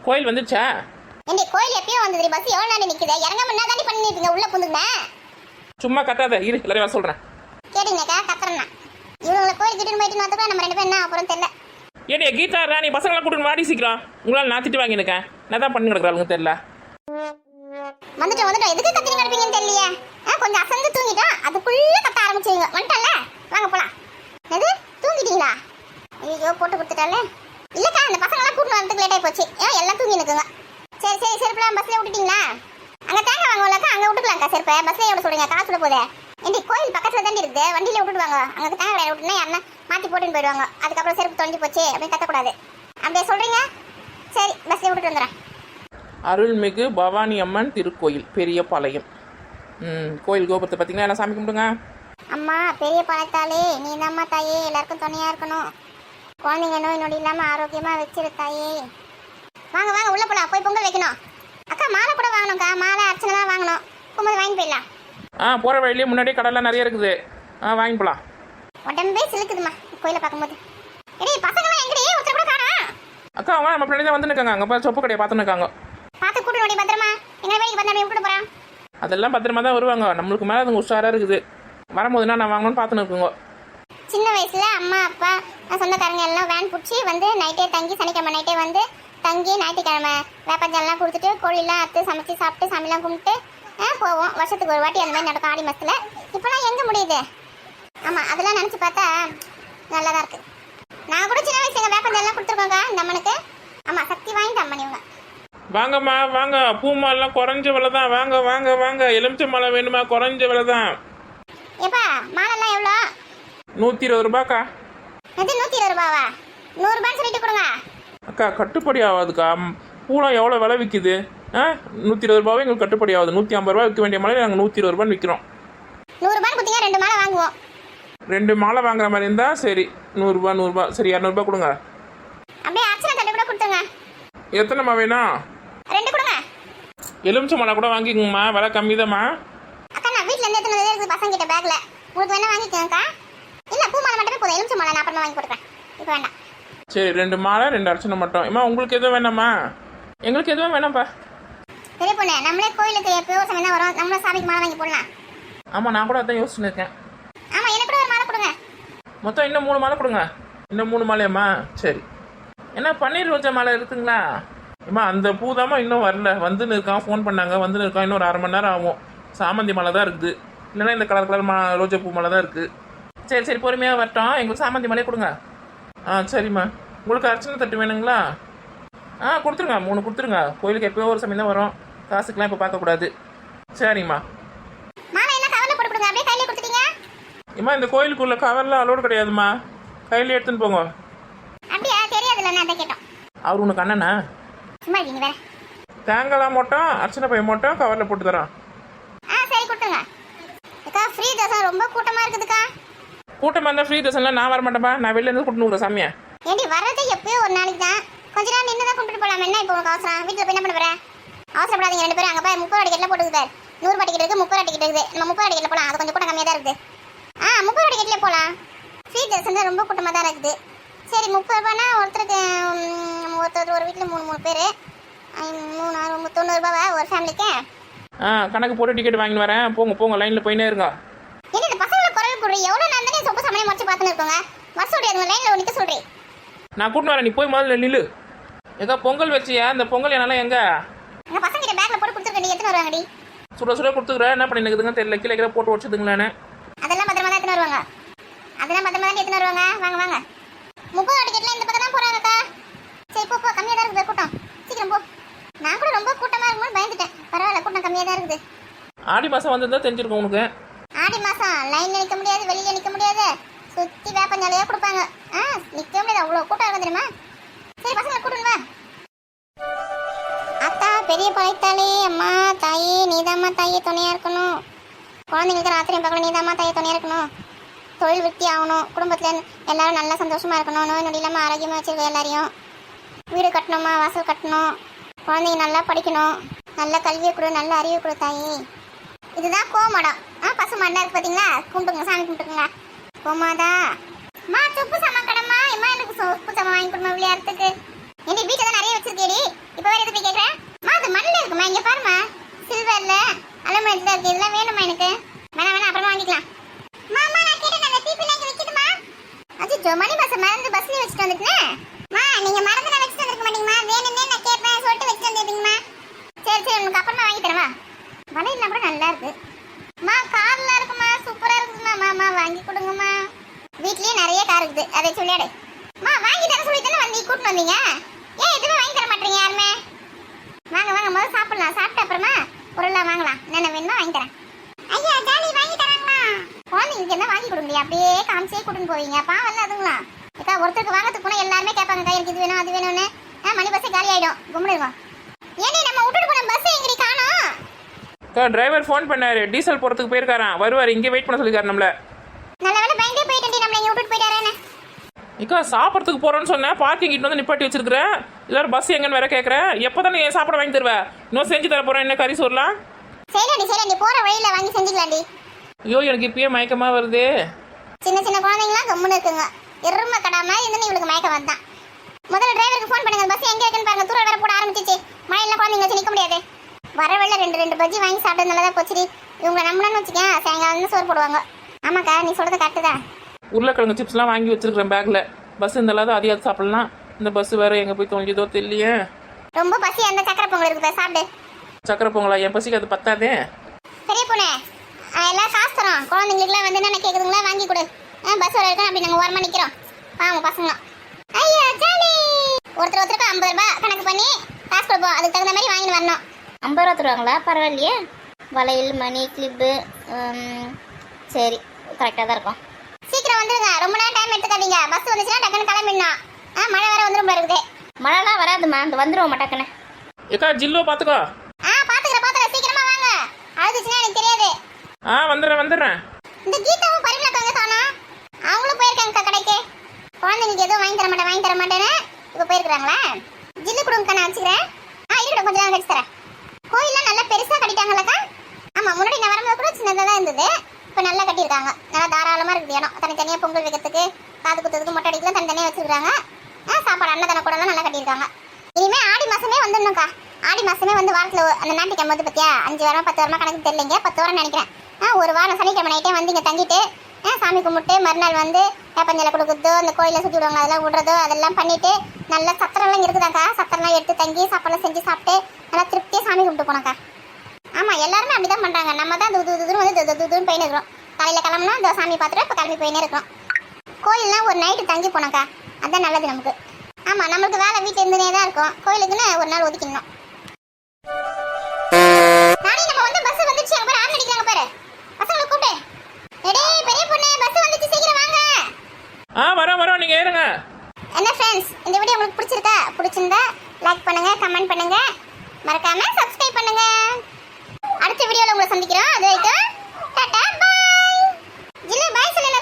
கோயில் வந்துச்சா? இந்த கோயில் எப்பயும் வந்தது, பஸ் எவ்வளவு நேரம் நிக்குது, இறங்காம என்ன தாண்டி பண்ணிருப்பீங்க, உள்ள புந்துங்க. சும்மா கத்தாத இரு, எல்லாரையும் வர சொல்றேன். கேட்டீங்கக்கா, கத்துறேன்னா இவங்களை கோயில் கிட்ட போயிட்டு வந்துட்டு நம்ம 2 பேரும் என்ன அப்புறம் தெரியல. ஏடியா கீதா ராணி, பசங்களாம் கூட்டு வாடி சீக்கிரம். உங்களால் நான் திட்டு வாங்கியிருக்கேன், நான் தான் பண்ணி கிடக்குறாளுங்க தெரியல. வந்துட்டோம் எதுக்கு கத்திரி கிடப்பீங்கன்னு தெரியலையே. கொஞ்சம் அசந்து தூங்கிட்டோம், அதுக்குள்ள கத்த ஆரம்பிச்சுவீங்க. வந்துட்டல, வாங்க போலாம். எது தூங்கிட்டீங்களா? ஐயோ போட்டு கொடுத்துட்டாலே. இல்லக்கா, அந்த பசங்களாம் கூட்டு வரதுக்கு லேட் ஆகி போச்சு. எல்லாம் தூங்கி நிற்குங்க. சரி சரி, செருப்புலாம் பஸ்ல விட்டுட்டீங்களா? அங்கே தேங்காய் வாங்குவோம்லக்கா, அங்கே விட்டுக்கலாம்க்கா செருப்பை. பஸ்லேயே விட சொல்லுங்க, காசு விட போதே. ஏண்டி கோயில் பக்கத்தில் தாண்டி இருக்குது, வண்டியில் விட்டுட்டு வாங்க. அங்கே தேங்காய் கடையில் விட்டுனா யாருன்னா மாற்றி போட்டுன்னு போயிடுவாங்க. அதுக்கப்புறம் செருப்பு தொலைஞ்சு போச்சு அப்படின்னு கத்தக்கூடாது. அப்படியே சொல்கிறீங்க? சரி, பஸ்லேயே விட்டுட்டு வந்துடுறேன். அருள்மிகு பவானி அம்மன் திருக்கோயில், பெரியபாளையம். கோயில் கோபுரத்தை பார்த்தீங்கன்னா எல்லாம் சாமி கும்பிடுங்க. அம்மா பெரிய பாளையத்தாலே, நீ தான்மா தாயே, எல்லாருக்கும் துணையாக இருக்கணும். குழந்தைங்க நோய் நொடி இல்லாமல் ஆரோக்கியமாக வச்சிரு தாயே. வாங்க வாங்க உள்ள போலாம், போய் பொங்கல் வைக்கணும். அக்கா மாலை கூட வாங்கணும்க்கா, மாலை அர்ச்சனை தான் வாங்கணும். போகும்போது வாங்கி போயிடலாம். போகிற வழியிலே முன்னாடியே கடலாம் நிறைய இருக்குது, வாங்கி போகலாம். உடம்பே சிலுக்குதுமா கோயிலை பார்க்கும்போது. எடி பசங்களாம் எங்கடி, ஒருத்தர் கூட காணா. அக்கா அவங்க நம்ம பின்னாடி தான் வந்து நிற்காங்க, அங்கே சொப்பு கடையை பார்த்துன்னு இருக்காங்க. பார்த்து கூட்டு நோடி பத்திரமா, எங்க வேலைக்கு வந்து அப்படியே விட்டுட்டு போகிறான். அதெல்லாம் பத்திரமா தான் வருவாங்க, நம்மளுக்கு மேலே அதுங்க உஷாராக இருக்குது. வரும்போதுனா நான் வாங்கணும்னு பார்த்துன்னு இருக்குங்க. சின்ன வயசுல அம்மா அப்பா சொந்தக்காரங்க எல்லாம் வேன் பிடிச்சி வந்து நைட்டே தங்கி, சனிக்கிழமை நைட்டே வந்து தங்கி, ஞாயிற்றுக்கிழமை வேப்பஞ்செல்லாம் கொடுத்துட்டு கோழிலாம் அறுத்து சமைச்சு சாப்பிட்டு சாமிலாம் கும்பிட்டு போவோம். வருஷத்துக்கு ஒரு வாட்டி அந்த மாதிரி நடக்கும் ஆடி மாசத்துல. இப்போலாம் எங்கே முடியுது? ஆமாம், அதெல்லாம் நினச்சி பார்த்தா நல்லா தான் இருக்குது. நான் கூட சின்ன வயசு எங்கள் வேப்பஞ்செல்லாம் கொடுத்துருக்கோங்க இந்த அம்மனுக்கு. ஆமாம், சக்தி வாய்ந்த அம்மன் இவங்க. வாங்கம்மா வாங்க, பூ மாலாம் குறைஞ்ச விலை தான். வாங்க வாங்க வாங்க, எலுமிச்சை மாலை வேணுமா? குறைஞ்ச விலை தான். ஏப்பா மாலைலாம் எவ்வளோ? 120 ரூபாக்கா. அது 120 ரூபாவா? 100 ரூபான்னு சொல்லிட்டு கொடுங்க. அக்கா கட்டுப்படி ஆகாதுக்கா, பூலாம் எவ்வளோ விலை விற்கிது? 120 ரூபாவே எங்களுக்கு கட்டுப்படி ஆகுது. 150 ரூபா விற்க வேண்டிய மாலை நாங்கள் 120 ரூபான்னு விற்கிறோம். 100 ரூபான்னு கொடுத்தீங்க, 2 மாலை வாங்குவோம். 2 மாலை வாங்குற மாதிரி இருந்தால் சரி, 100 ரூபா 100 ரூபா. சரி, 200 ரூபா கொடுங்க. அப்படியே அர்ச்சனை தட்டு கூட கொடுத்துருங்க. எத்தனைம்மா வேணும்? 2 கொடுங்க. எலுமிச்சை மாலை கூட வாங்கிக்கோங்கம்மா, விலை கம்மி தான்மா. அக்கா நான் வீட்டில் இருந்து எத்தனை இருக்குது பசங்க கிட்ட பேக்ல, உங்களுக்கு வேணா வாங்கிக்கோங்கக்கா. இல்லை பூ மாலை மட்டுமே போதும், எலுமிச்சை மாலை நான் அப்புறமா வாங்கி கொடுக்குறேன், இப்போ வேண்டாம். சரி, 2 மாலை 2 அர்ச்சனை மட்டும். ஏம்மா உங்களுக்கு எதுவும் வேணாமா? எங்களுக்கு எதுவும் வேணாம்ப்பா. சரி பொண்ணு, நம்மளே கோயிலுக்கு எப்பயோ சமயம் தான் வரும், நம்மளே சாமிக்கு மாலை வாங்கி போடலாம். ஆமாம், நான் கூட அதான் யோசிச்சுன்னு இருக்கேன். ஆமாம், எனக்கு கூட ஒரு மாலை கொடுங்க. மொத்தம் இன்னும் 3 மாலை கொடுங்க. இன்னும் 3 மாலையாம்மா? சரி. என்ன பன்னீர் ரோஜா மாலை இருக்குங்களா? ஏம்மா அந்த பூ தாம்மா இன்னும் வரல, வந்துன்னு இருக்கான். ஃபோன் பண்ணாங்க, வந்துன்னு இருக்கான். இன்னும் ஒரு 1/2 மணி நேரம் ஆகும். சாமந்தி மாலை தான் இருக்குது, இல்லைன்னா இந்த கலர் ரோஜா பூ மாலை தான் இருக்குது. சரி சரி, பொறுமையாக வரட்டும். எங்களுக்கு சாமந்தி மாலையே கொடுங்க. சரிம்மா. உங்களுக்கு அர்ச்சனை தட்டு வேணுங்களா? கொடுத்துருங்க, 3 கொடுத்துருங்க. கோயிலுக்கு எப்போயோ ஒரு சமயம் தான் வரும், காசுக்கெலாம் இப்போ பார்க்கக்கூடாது. சரிம்மா. மாலை என்ன கவர்ல போட்டு கொடுங்க, அப்படியே கையில கொடுத்துட்டீங்க. ஏம்மா இந்த கோயிலுக்குள்ள கவர்லாம் அலோடு கிடையாதும்மா, கையில எடுத்துன்னு போங்க. அப்படியா? தெரியாதுல்ல, நான் அதை கேட்டோம். அவர் உனக்கு அண்ணனா? சும்மா இருக்கீங்க வேற. தேங்காய்லாம் மட்டும் அர்ச்சனை பையன் மட்டும் கவரில் போட்டு தரோம். சரி கொடுத்துங்க. அக்கா ஃப்ரீ தர்சனம் ரொம்ப கூட்டமாக இருக்குதுக்கா. கூட்டமாக இருந்தால் ஃப்ரீ தர்சனில் நான் வர மாட்டேப்பா, நான் வெளில இருந்து கூட்டணும் சாமியை. ஏண்டி வர்றது எப்பயோ ஒரு நாளைக்கு தான், கொஞ்ச நேரம் நின்று தான் கும்பிட்டு போகலாம். என்ன இப்போ உனக்கு அவசரம்? வீட்டில் போய் என்ன பண்ண போகிறேன்? அவசரப்படாதீங்க 2 பேரும். அங்கே போய் 30 ரூபா டிக்கெட்லாம் போட்டுது சார். 100 ரூபா டிக்கெட் இருக்குது, 30 ரூபா டிக்கெட் இருக்குது. நம்ம 30 ரூபா டிக்கெட்டில் போகலாம், அது கொஞ்சம் கூட்டம் கம்மியாக தான் இருக்குது. 30 ரூபா டிக்கெட்லேயே போகலாம். ஃப்ரீ தர்சனம் ரொம்ப கூட்டமாக தான் இருக்குது. சரி 30 ரூபானா ஒருத்தருக்கு, ஒருத்தர் ஒரு வீட்டில் 3 பேர், 3 6 90 ரூபாவா ஒரு ஃபேமிலிக்கு? கணக்கு போட்டு டிக்கெட் வாங்கிட்டு வரேன். போங்க போங்க, லைனில் போயினே இருங்க. என்ன இந்த பசங்களை குரல் கொடுறீ? எவ்வளோ நான் தானே சொப்பு சமயம் முடிச்சு பார்த்துன்னு இருக்கோங்க. வர சொல்கிறீங்க, லைனில் நிற்க சொல்கிறேன். நான் கூட்டின்னு வரேன், நீ போய் முதல்ல நில்லு. ஏதோ பொங்கல் வச்சியா? இந்த பொங்கல் என்னால எங்க எங்கள் பசங்க கிட்ட பேக்கில் போட்டு கொடுத்துருக்கேன், நீ எத்தனை வருவாங்கடி? சுட சுட கொடுத்துக்கிறேன். என்ன பண்ணிருக்குதுங்க தெரியல, கீழே கீழே போட்டு வச்சுதுங்களான்னு. அதெல்லாம் பத்திரமா தான் எத்தனை வருவாங்க. அதெல்லாம் பத்திரமா தான் எத்தனை வருவாங்க. வாங்க வாங்க. 30 ரூபா டிக்கெட்லாம் இந்த பக்கம் தான் போகிறாங்கக்கா. சரி போ போ, கம்மியாக தான் இருக்குது கூட்டம், சீக்கிரம் போ. நான் கூட ரொம்ப கூட்டமாக இருக்கும்போது பயந்துட்டேன். பரவாயில்ல, கூட்டம் கம்மியாக தான் இருக்குது. ஆடி மாதம் வந்திருந்தா தெரிஞ்சிருக்கும் உனக்கு. ஆடி மாதம் லைனில் நிற்க முடியாது, வெளியில் நிற்க முடியாது, சுற்றி வேப்பஞ்சாலையாக கொடுப்பாங்க. நிற்க முடியாது, அவ்வளோ கூட்டம் இருக்கும் தெரியுமா? சரி பசங்களை கூட்டுன்னு வா. அத்தா பெரிய பழைத்தாலே, அம்மா தாயே நீதாம்மா தாயே துணையாக இருக்கணும். குழந்தைங்களுக்கு ராத்திரியும் பார்க்கணும், நீதாம்மா தாயே துணையாக இருக்கணும். தொழில் விருத்தி ஆகணும், குடும்பத்தில் எல்லாரும் நல்லா சந்தோஷமாக இருக்கணும், நோய் நொடி இல்லாமல் ஆரோக்கியமாக வச்சுருக்கோம். எல்லாரையும் வீடு கட்டணுமா, வாசல் கட்டணும், குழந்தைங்க நல்லா படிக்கணும், நல்ல கல்வியை கொடு, நல்ல அறிவை கொடு தாயே. இதுதான் கோமாடம். பசு மாடா இருக்கு பார்த்தீங்களா? கும்பிட்டுங்க, சாமி கும்பிட்டுங்க. கோமாதா மா சொப்பு சாமான் கடமா, எம்மா எனக்கு சொப்பு சாமான் வாங்கி கொடுமா விளையாடுறதுக்கு. என் வீட்டில் தான் நிறைய வச்சிருக்கேடி, இப்போ வேற விளையாடு. மா வாங்கி தர சொல்லி தானே வந்து கூட்டிட்டு வந்தீங்க. ஏன் எதுவுமே வாங்கி தர மாட்டீங்க யாருமே? வாங்க வாங்க முதல்ல சாப்பிடலாம். சாப்பிட்ட அப்புறமா பொருள்லாம் வாங்கலாம். என்னென்ன வேணுமோ வாங்கி தரேன். ஐயா ஜாலி வாங்கி தராங்களா? குழந்தைங்களுக்கு என்ன வாங்கி கொடுங்க, அப்படியே காமிச்சே கூட்டின்னு போவீங்க. பாவம்ல அதுங்களா. அக்கா ஒருத்தருக்கு வாங்கறதுக்கு போனால் எல்லாருமே கேட்பாங்க, எனக்கு இது வேணும் அது வேணும்னு. மணி பஸ்ஸே காலி ஆகிடும். கும்பிடுவோம். ஏனே நம்ம விட்டுட்டு போன பஸ் எங்கடி காணோம்? அக்கா டிரைவர் ஃபோன் பண்ணாரு, டீசல் போகிறதுக்கு போயிருக்காராம். வருவார், இங்கே வெயிட் பண்ண சொல்லிக்காரு நம்மள. நல்ல வேலை பயந்தே போயிட்டு நம்மளை இங்கே விட்டுட்டு போயிட்டாரேன்னு. இக்கா சாப்பிட்றதுக்கு போகிறேன்னு சொன்னேன், பார்க்கிங் கிட்ட வந்து நிப்பாட்டி வச்சிருக்கிறேன். எல்லாரும் பஸ் எங்கன்னு வேற கேட்குறேன். எப்போ தானே என் சாப்பிட வாங்கி தருவேன்? இன்னும் செஞ்சு தர போகிறேன். என்ன கறி சொல்லலாம்? சரி போற வழியில வாங்கி செஞ்சுக்கலாண்டி. ஐயோ எனக்கு இப்பயே மயக்கமாக வருது. சின்ன சின்ன குழந்தைங்களாம் கம்முன்னு இருக்குங்க. எருமை கடா மாதிரி இருந்து இவளுக்கு மயக்கம் வந்தான். முதல்ல டிரைவருக்கு ஃபோன் பண்ணுங்க, பஸ் எங்க இருக்குன்னு பாருங்க. தூரம் வேற போட ஆரம்பிச்சிச்சு. மழையில குழந்தைங்க வச்சு நிற்க முடியாது. வர வெளில ரெண்டு பஜ்ஜி வாங்கி சாப்பிட்டு நல்லதா போச்சுடி. இவங்க நம்மளன்னு வச்சுக்கேன், சாயங்காலம் சோறு போடுவாங்க. ஆமாக்கா நீ சொல்றது கரெக்டு தான். உருளைக்கிழங்கு சிப்ஸ்லாம் வாங்கி வச்சிருக்கிறேன் பேக்கில். பஸ் இருந்தாலும் அதையாவது சாப்பிடலாம். இந்த பஸ் வேற எங்கே போய் தொலைஞ்சதோ தெரியலையே. ரொம்ப பசி. அந்த சக்கரை பொங்கல் இருக்கு, சாப்பிடு. சக்கரை பொங்கலா? என் பசிக்கு அது பத்தாதே. பெரிய பொண்ணு எல்லாம் காசு தரோம். குழந்தைங்களுக்குலாம் வந்து என்ன கேட்குதுங்களா வாங்கி கொடு. பஸ் வர இருக்கும். அப்படி நாங்கள் ஓரமாக நிற்கிறோம். பாவம் பசங்களாம். ஐயா ஜாலி. ஒருத்தருக்கு 50 ரூபாய் கணக்கு பண்ணி காசு கொடுப்போம். அதுக்கு தகுந்த மாதிரி வாங்கிட்டு வரணும். 50 ரூபா தருவாங்களா? பரவாயில்லையே. வளையல் மணி கிளிப்பு சரி கரெக்டாக தான் இருக்கும். சீக்கிரம் வந்துருங்க. ரொம்ப நேரம் டைம் எடுத்துக்காதீங்க. பஸ் வந்துச்சுன்னா டக்குன்னு கிளம்பிடணும். மழை வேற வந்துடும் இருக்குது. மழைலாம் வராதுமா, அந்த வந்துடுவோம் டக்குன்னு. ஏக்கா ஜில்லோ பார்த்துக்கோ. பாத்துக்கிறேன். சீக்கிரமா வாங்க. அழுதுச்சுன்னா எனக்கு தெரியாது. வந்துடுறேன். இந்த கீதாவும் பரிமளக்காங்க தானா? அவங்களும் போயிருக்காங்க கடைக்கு. குழந்தைங்களுக்கு எதுவும் வாங்கி தர மாட்டேன்னு இப்போ போயிருக்கிறாங்களா? ஜில்லு கொடுங்க, நான் வச்சுக்கிறேன். இருக்கட்டும், கொஞ்சம் நேரம் கழிச்சு தரேன். கோயிலாம் நல்லா பெருசா கட்டிட்டாங்களக்கா? ஆமா, முன்னாடி நான் வரும்போது கூட சின்னதாக தான் இருந்தது. இப்போ நல்லா கட்டியிருக்காங்க. நல்லா தாராளமா இருக்குது இடம். தனித்தனியாக பொங்கல் வைக்கிறதுக்கு, காது குத்துறதுக்கு, மொட்டை அடிக்கலாம் தனித்தனியாக வச்சுருக்காங்க. சாப்பாடு அன்னதான கூட நல்லா கட்டியிருக்காங்க. இனிமே ஆடி மாசமே வந்துடணும்க்கா. ஆடி மாசமே வந்து வாரத்தில் அந்த ஞாயிற்றுக்கிழமை வந்து பத்தியா 5 வாரமா 10 வாரமா கணக்கு தெரியலைங்க. 10 வாரம் நினைக்கிறேன். ஒரு வாரம் சனிக்கிழமை நைட்டே வந்து இங்கே தங்கிட்டு சாமி கும்பிட்டு மறுநாள் வந்து வேப்பஞ்சலை கொடுக்குறதோ, அந்த கோயிலை சுற்றி விடுவாங்க அதெல்லாம் விடுறதோ அதெல்லாம் பண்ணிட்டு நல்லா சத்திரம்லாம் இருக்குதாக்கா. சத்திரம்லாம் எடுத்து தங்கி சாப்பாடுலாம் செஞ்சு சாப்பிட்டு நல்லா திருப்தியாக சாமி கும்பிட்டு போனாக்கா. ஆமாம், எல்லாருமே அப்படி தான் பண்ணுறாங்க. நம்ம தான் துதுன்னு வந்து துதுன்னு போயின்னு இருக்கிறோம். காலையில் கிளம்புனா இந்த சாமி பார்த்துட்டு இப்போ கிளம்பி போயினே இருக்கிறோம். கோயிலெலாம் ஒரு நைட்டு தங்கி போனாக்கா, அதுதான் நல்லது நமக்கு. ஆமாம், நம்மளுக்கு வேலை வீட்டில் இருந்துனே தான் இருக்கும். கோயிலுக்குன்னு ஒரு நாள் ஒதுக்கிடணும். நானே நம்ம வந்து பஸ் வந்துச்சு. அங்கே பாரு, ஆன் அடிக்கிறாங்க பாரு. பசங்களை கூப்பிட்டு பெரிய பொண்ணு பஸ் வந்துச்சு, சீக்கிரம் வாங்க. வரோம் நீங்கள் ஏறுங்க. என்ன ஃப்ரெண்ட்ஸ், இந்த வீடியோ உங்களுக்கு பிடிச்சிருந்தா லைக் பண்ணுங்க, கமெண்ட் பண்ணுங்க, மறக்காம சப்ஸ்கிரைப் பண்ணுங்க. அடுத்த வீடியோல உங்களை சந்திக்கிறோம். அது வரைக்கும் டாடா பை. ஜில்லு பை சொல்லுங்க.